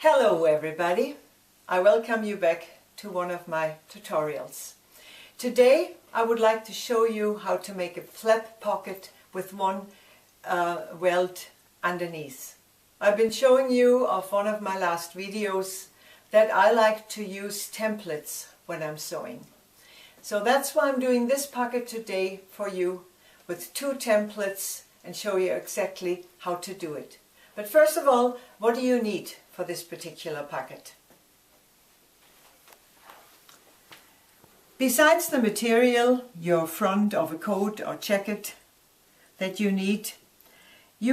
Hello everybody, I welcome you back to one of my tutorials. Today I would like to show you how to make a flap pocket with one welt underneath. I've been showing you of one of my last videos that I like to use templates when I'm sewing. So that's why I'm doing this pocket today for you with two templates and show you exactly how to do it. But first of all, what do you need for this particular pocket? Besides the material, your front of a coat or jacket that you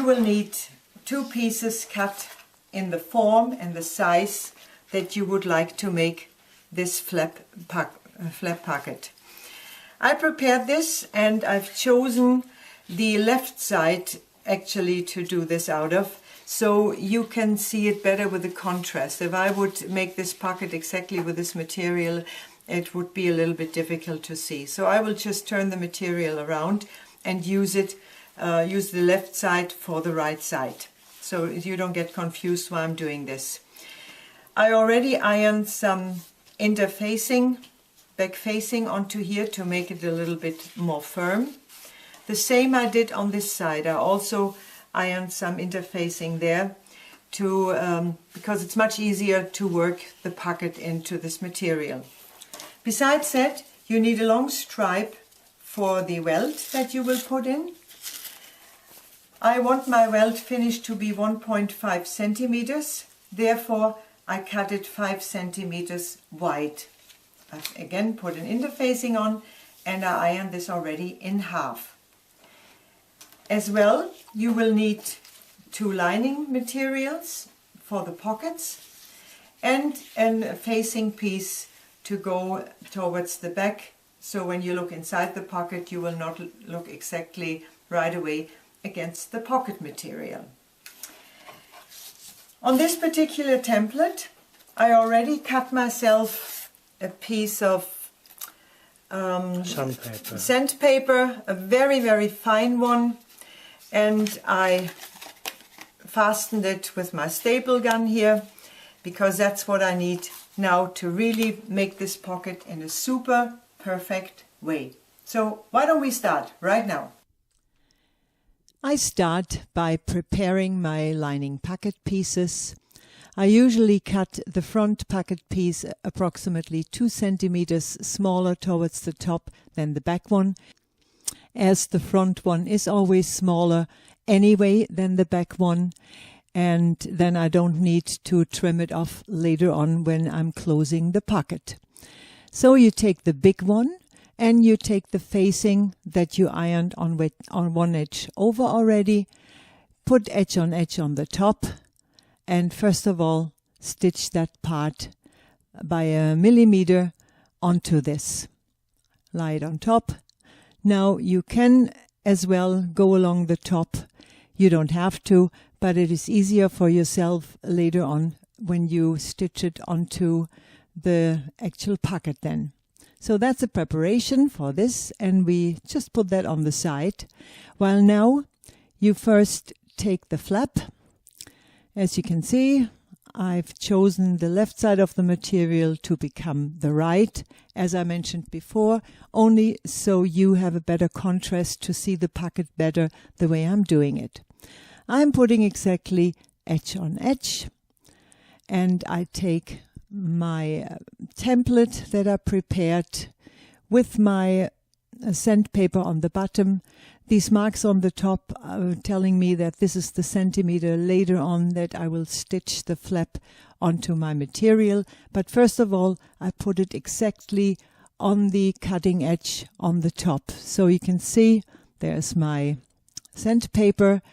will need two pieces cut in the form and the size that you would like to make this flap pocket. I prepared this and I've chosen the left side actually to do this out of, so you can see it better with the contrast. If I would make this pocket exactly with this material, it would be a little bit difficult to see. So I will just turn the material around and use the left side for the right side, so you don't get confused why I'm doing this. I already ironed some interfacing, back facing onto here to make it a little bit more firm. The same I did on this side. I also ironed some interfacing there because it's much easier to work the pocket into this material. Besides that, you need a long stripe for the welt that you will put in. I want my welt finish to be 1.5 centimeters, therefore I cut it 5 centimeters wide. I've again put an interfacing on and I ironed this already in half. As well, you will need two lining materials for the pockets and a facing piece to go towards the back, so when you look inside the pocket you will not look exactly right away against the pocket material. On this particular template I already cut myself a piece of sandpaper, a very fine one, and I fastened it with my staple gun here because that's what I need now to really make this pocket in a super perfect way. So why don't we start right now? I start by preparing my lining pocket pieces. I usually cut the front pocket piece approximately 2 centimeters smaller towards the top than the back one, as the front one is always smaller anyway than the back one, and then I don't need to trim it off later on when I'm closing the pocket. So you take the big one and you take the facing that you ironed on one edge over already, put edge on the top, and first of all stitch that part by a millimeter onto this. Lie it on top. Now you can as well go along the top. You don't have to, but it is easier for yourself later on when you stitch it onto the actual pocket then. So that's a preparation for this, and we just put that on the side. While now you first take the flap. As you can see, I've chosen the left side of the material to become the right, as I mentioned before, only so you have a better contrast to see the pocket better the way I'm doing it. I'm putting exactly edge on edge, and I take my template that I prepared with my sandpaper on the bottom. These marks on the top are telling me that this is the centimeter later on that I will stitch the flap onto my material. But first of all, I put it exactly on the cutting edge on the top. So you can see there's my sandpaper,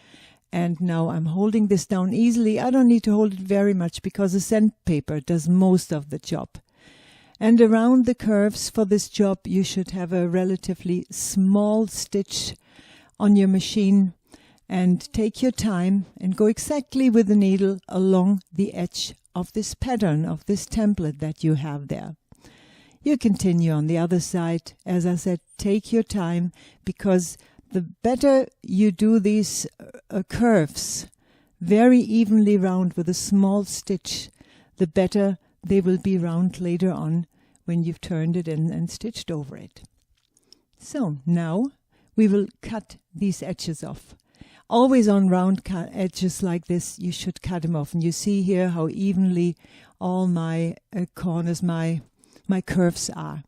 and now I'm holding this down easily. I don't need to hold it very much because the sandpaper does most of the job. And around the curves for this job you should have a relatively small stitch on your machine, and take your time and go exactly with the needle along the edge of this pattern, of this template that you have there. You continue on the other side. As I said, take your time, because the better you do these curves very evenly round with a small stitch, the better they will be round later on when you've turned it in and stitched over it. So now we will cut these edges off. Always on round edges like this, you should cut them off. And you see here how evenly all my corners, my curves are.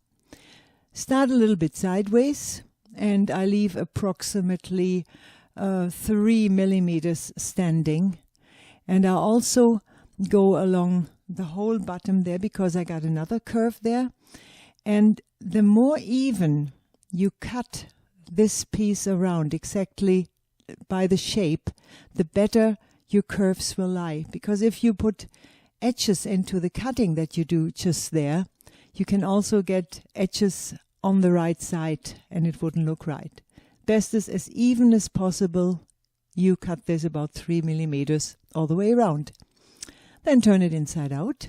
Start a little bit sideways, and I leave approximately 3 millimeters standing. And I also go along the whole bottom there because I got another curve there. And the more even you cut this piece around exactly by the shape, the better your curves will lie. Because if you put edges into the cutting that you do just there, you can also get edges on the right side and it wouldn't look right. Best is as even as possible. You cut this about 3 millimeters all the way around. Then turn it inside out.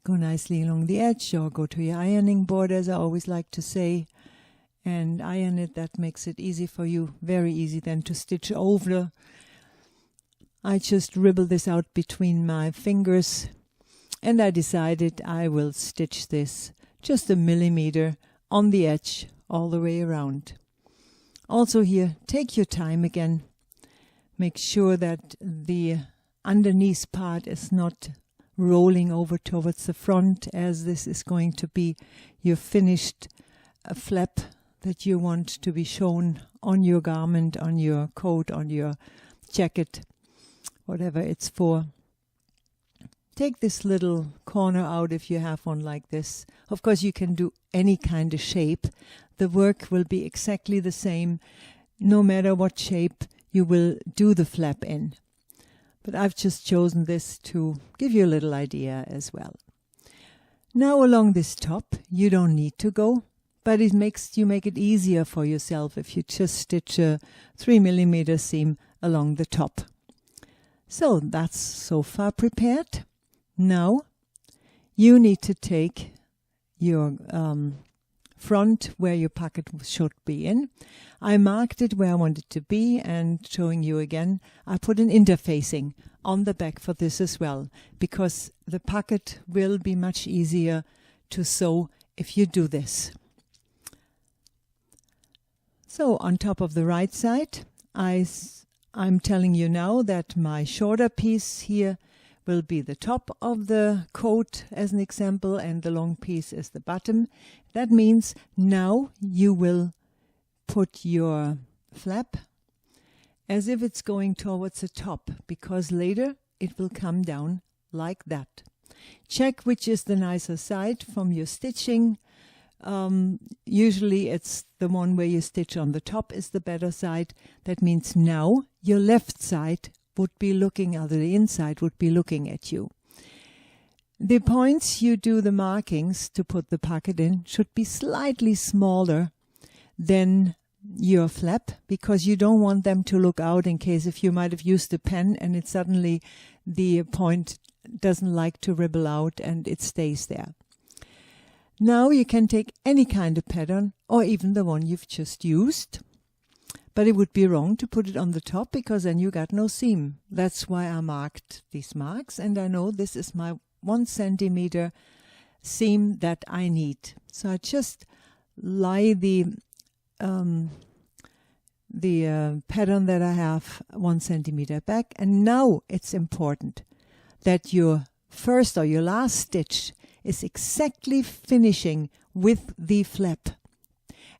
Go nicely along the edge, or go to your ironing board, as I always like to say, and iron it. That makes it easy for you, very easy then to stitch over. I just dribble this out between my fingers, and I decided I will stitch this just a millimeter on the edge all the way around. Also here, take your time again. Make sure that the underneath part is not rolling over towards the front, as this is going to be your finished flap that you want to be shown on your garment, on your coat, on your jacket, whatever it's for. Take this little corner out if you have one like this. Of course, you can do any kind of shape. The work will be exactly the same, no matter what shape you will do the flap in. But I've just chosen this to give you a little idea as well. Now along this top, you don't need to go, but it makes you make it easier for yourself if you just stitch a 3 millimeter seam along the top. So that's so far prepared. Now you need to take your front where your pocket should be in. I marked it where I want it to be, and showing you again, I put an interfacing on the back for this as well, because the pocket will be much easier to sew if you do this. So on top of the right side, I'm telling you now that my shorter piece here will be the top of the coat as an example, and the long piece is the bottom. That means now you will put your flap as if it's going towards the top, because later it will come down like that. Check which is the nicer side from your stitching. Usually it's the one where you stitch on the top is the better side. That means now your left side would be looking, or the inside would be looking at you. The points you do the markings to put the pocket in should be slightly smaller than your flap, because you don't want them to look out in case if you might have used a pen and it suddenly the point doesn't like to ribble out and it stays there. Now you can take any kind of pattern, or even the one you've just used, but it would be wrong to put it on the top, because then you got no seam. That's why I marked these marks, and I know this is my 1 centimeter seam that I need. So I just lie the pattern that I have 1 centimeter back, and now it's important that your first or your last stitch is exactly finishing with the flap,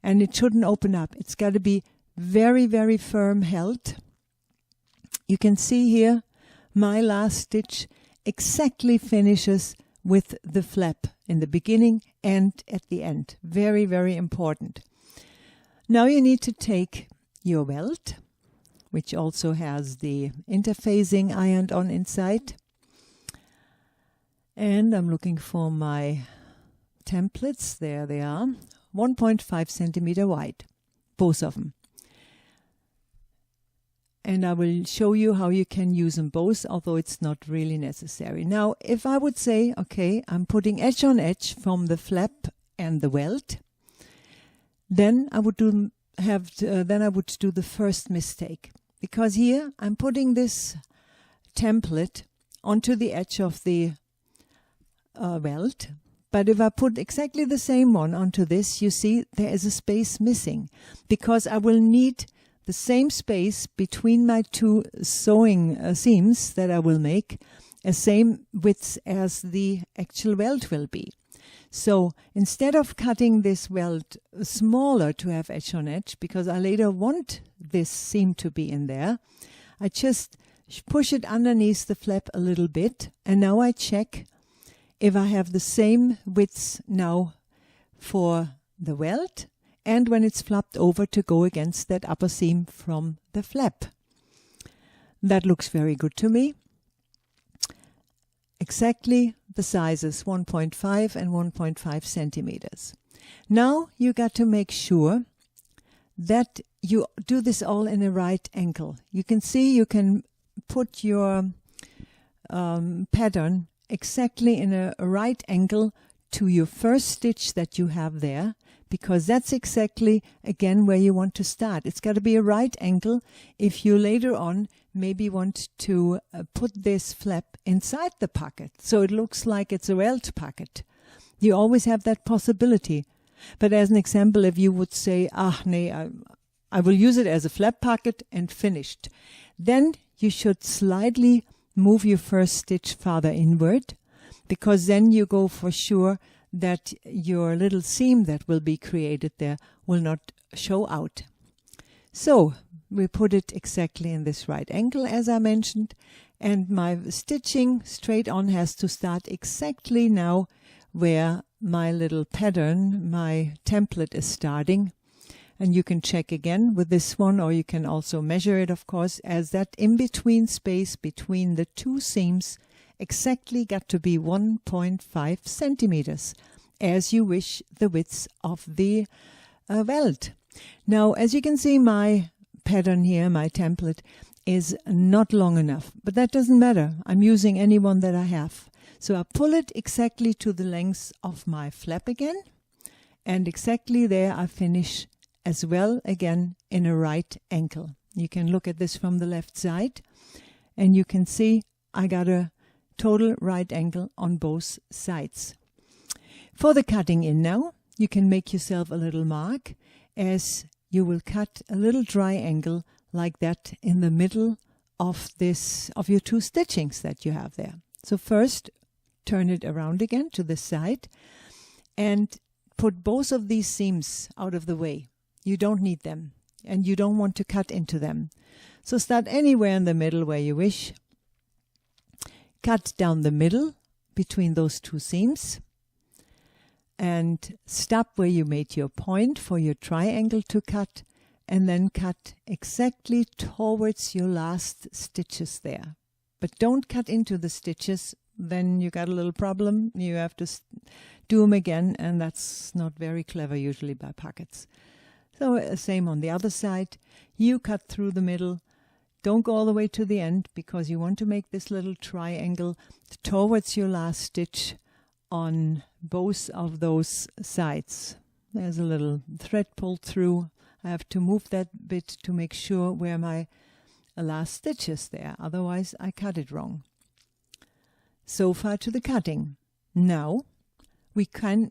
and it shouldn't open up. It's got to be very, very firm held. You can see here my last stitch exactly finishes with the flap in the beginning and at the end. Very, very important. Now you need to take your Welt, which also has the interfacing ironed on inside. And I'm looking for my templates. There they are. 1.5 centimeter wide, both of them. And I will show you how you can use them both, although it's not really necessary. Now, if I would say, okay, I'm putting edge on edge from the flap and the Welt, then I would do the first mistake, because here I'm putting this template onto the edge of the welt. But if I put exactly the same one onto this, you see there is a space missing, because I will need the same space between my two sewing seams that I will make, a same width as the actual welt will be. So instead of cutting this welt smaller to have edge on edge, because I later want this seam to be in there, I just push it underneath the flap a little bit, and now I check if I have the same width now for the welt and when it's flapped over to go against that upper seam from the flap. That looks very good to me. Exactly the sizes 1.5 and 1.5 centimeters. Now you got to make sure that you do this all in a right angle. You can see you can put your pattern exactly in a right angle to your first stitch that you have there, because that's exactly again where you want to start. It's got to be a right angle if you later on maybe want to put this flap inside the pocket so it looks like it's a welt pocket. You always have that possibility. But as an example, if you would say, I will use it as a flap pocket and finished, then you should slightly move your first stitch farther inward, because then you go for sure that your little seam that will be created there will not show out. So we put it exactly in this right angle as I mentioned, and my stitching straight on has to start exactly now where my little pattern, my template is starting. And you can check again with this one, or you can also measure it, of course, as that in-between space between the two seams exactly got to be 1.5 centimeters, as you wish the width of the welt. Now, as you can see, my pattern here, my template, is not long enough, but that doesn't matter. I'm using any one that I have. So I pull it exactly to the length of my flap again, and exactly there I finish as well, again in a right angle. You can look at this from the left side, and you can see I got a total right angle on both sides. For the cutting in now, you can make yourself a little mark, as you will cut a little triangle like that in the middle of your two stitchings that you have there. So first turn it around again to the side and put both of these seams out of the way. You don't need them, and you don't want to cut into them. So start anywhere in the middle where you wish. Cut down the middle between those two seams, and stop where you made your point for your triangle to cut, and then cut exactly towards your last stitches there. But don't cut into the stitches, then you got a little problem. You have to do them again, and that's not very clever usually by pockets. So same on the other side. You cut through the middle. Don't go all the way to the end, because you want to make this little triangle towards your last stitch on both of those sides. There's a little thread pulled through. I have to move that bit to make sure where my last stitch is there. Otherwise, I cut it wrong. So far to the cutting. Now we can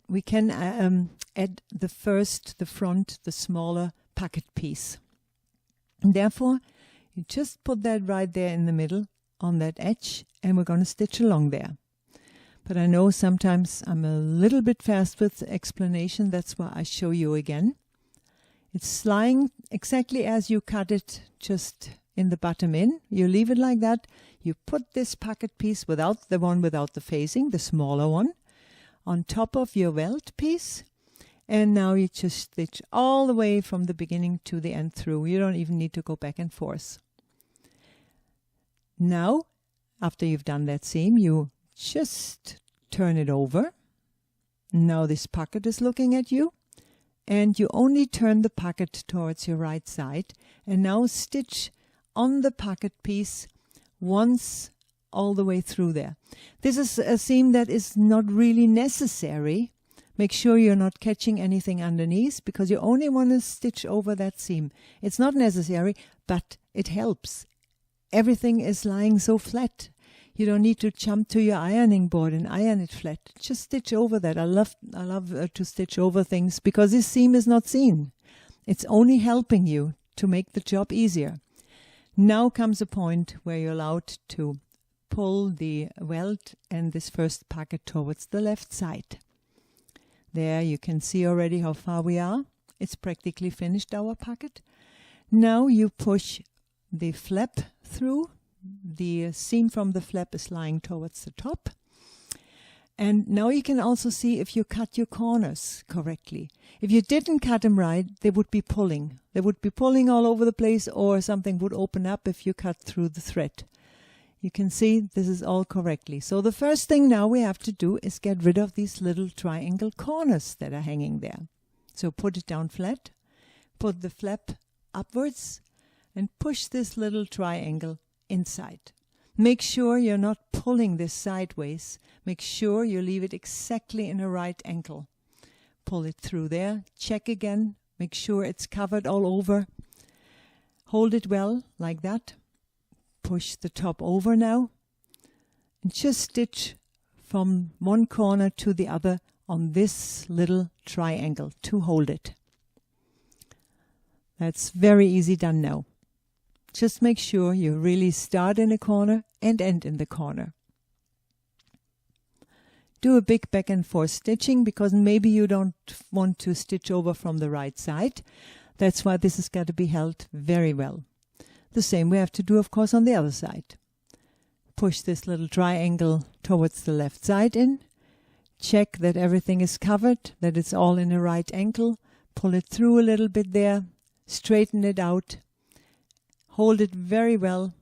add the front, the smaller pocket piece. And therefore, you just put that right there in the middle on that edge, and we're going to stitch along there. But I know sometimes I'm a little bit fast with explanation. That's why I show you again. It's lying exactly as you cut it, just in the bottom in. You leave it like that. You put this pocket piece without the facing, the smaller one, on top of your welt piece, and now you just stitch all the way from the beginning to the end through. You don't even need to go back and forth. Now, after you've done that seam, you just turn it over. Now this pocket is looking at you, and you only turn the pocket towards your right side, and now stitch on the pocket piece once all the way through there. This is a seam that is not really necessary. Make sure you're not catching anything underneath, because you only want to stitch over that seam. It's not necessary, but it helps. Everything is lying so flat. You don't need to jump to your ironing board and iron it flat. Just stitch over that. I love to stitch over things because this seam is not seen. It's only helping you to make the job easier. Now comes a point where you're allowed to pull the welt and this first pocket towards the left side. There you can see already how far we are. It's practically finished, our pocket. Now you push the flap through. The seam from the flap is lying towards the top. And now you can also see if you cut your corners correctly. If you didn't cut them right, they would be pulling. They would be pulling all over the place, or something would open up if you cut through the thread. You can see this is all correctly. So the first thing now we have to do is get rid of these little triangle corners that are hanging there. So put it down flat, put the flap upwards, and push this little triangle inside. Make sure you're not pulling this sideways. Make sure you leave it exactly in a right angle. Pull it through there. Check again. Make sure it's covered all over. Hold it well, like that. Push the top over now. And just stitch from one corner to the other on this little triangle to hold it. That's very easy done now. Just make sure you really start in a corner and end in the corner. Do a big back and forth stitching because maybe you don't want to stitch over from the right side. That's why this has got to be held very well. The same we have to do, of course, on the other side. Push this little triangle towards the left side in. Check that everything is covered, that it's all in a right angle. Pull it through a little bit there. Straighten it out. Hold it very well.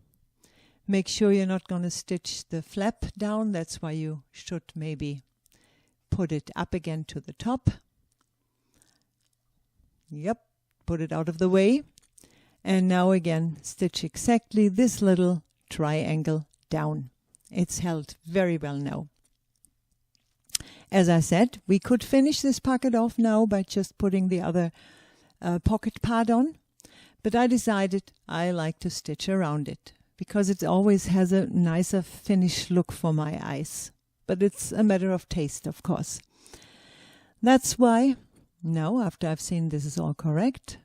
Make sure you're not going to stitch the flap down. That's why you should maybe put it up again to the top. Yep, put it out of the way. And now again, stitch exactly this little triangle down. It's held very well now. As I said, we could finish this pocket off now by just putting the other pocket part on. But I decided I like to stitch around it because it always has a nicer finished look for my eyes. But it's a matter of taste, of course. That's why now, after I've seen this is all correct,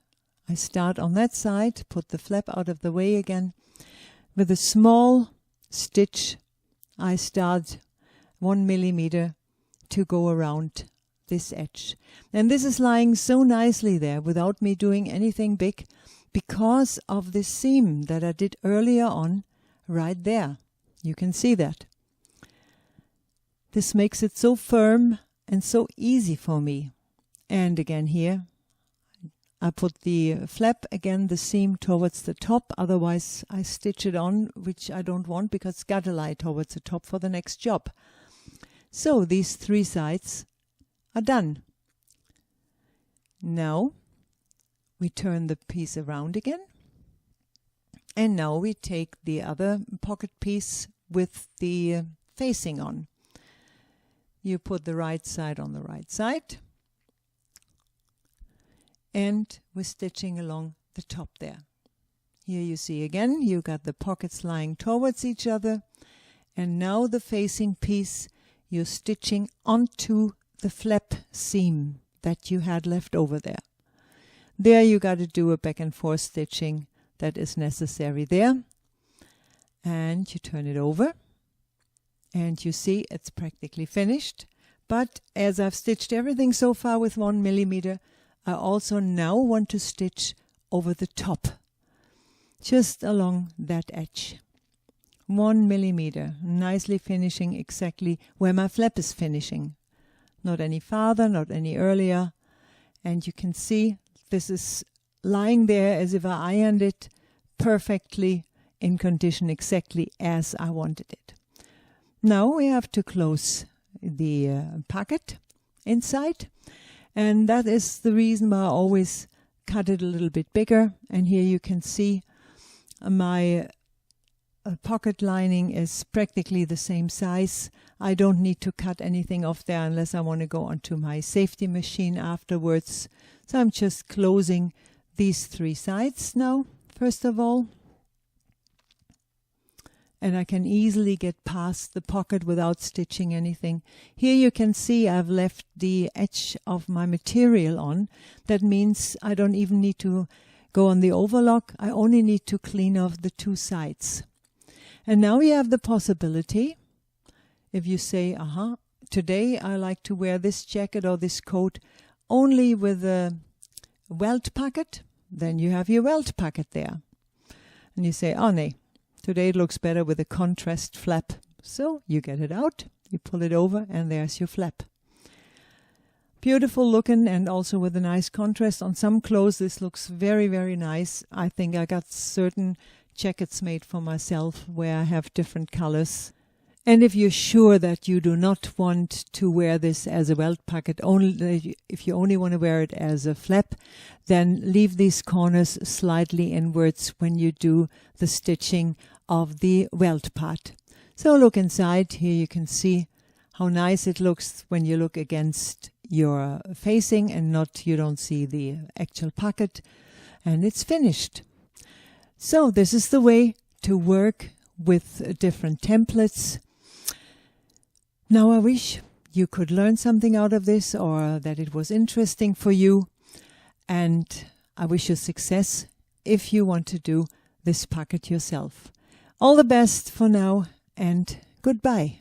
I start on that side, put the flap out of the way again. With a small stitch, I start 1 millimeter to go around this edge. And this is lying so nicely there without me doing anything big, because of this seam that I did earlier on right there. You can see that. This makes it so firm and so easy for me. And again here, I put the flap again, the seam towards the top, otherwise I stitch it on, which I don't want because it's got to lie towards the top for the next job. So these 3 sides are done. Now we turn the piece around again, and now we take the other pocket piece with the facing on. You put the right side on the right side, and we're stitching along the top there. Here you see again, you got the pockets lying towards each other, and now the facing piece you're stitching onto the flap seam that you had left over there. There you got to do a back and forth stitching that is necessary there. And you turn it over and you see it's practically finished. But as I've stitched everything so far with 1 millimeter, I also now want to stitch over the top, just along that edge. 1 millimeter, nicely finishing exactly where my flap is finishing. Not any farther, not any earlier. And you can see this is lying there as if I ironed it perfectly in condition exactly as I wanted it. Now we have to close the pocket inside, and that is the reason why I always cut it a little bit bigger. And here you can see my pocket lining is practically the same size. I don't need to cut anything off there unless I want to go onto my safety machine afterwards. So I'm just closing these 3 sides now, first of all. and I can easily get past the pocket without stitching anything. Here you can see I've left the edge of my material on. That means I don't even need to go on the overlock. I only need to clean off the two sides. And now you have the possibility, if you say, today I like to wear this jacket or this coat only with a welt pocket, then you have your welt pocket there. And you say, oh no, today it looks better with a contrast flap. So you get it out, you pull it over, and there's your flap. Beautiful looking, and also with a nice contrast. On some clothes this looks very, very nice. I think I got certain jackets made for myself where I have different colors. And if you're sure that you do not want to wear this as a welt pocket, if you only want to wear it as a flap, then leave these corners slightly inwards when you do the stitching of the welt part. So look inside. Here you can see how nice it looks when you look against your facing and you don't see the actual pocket, and it's finished. So this is the way to work with different templates. Now I wish you could learn something out of this, or that it was interesting for you, and I wish you success if you want to do this pocket yourself. All the best for now, and goodbye.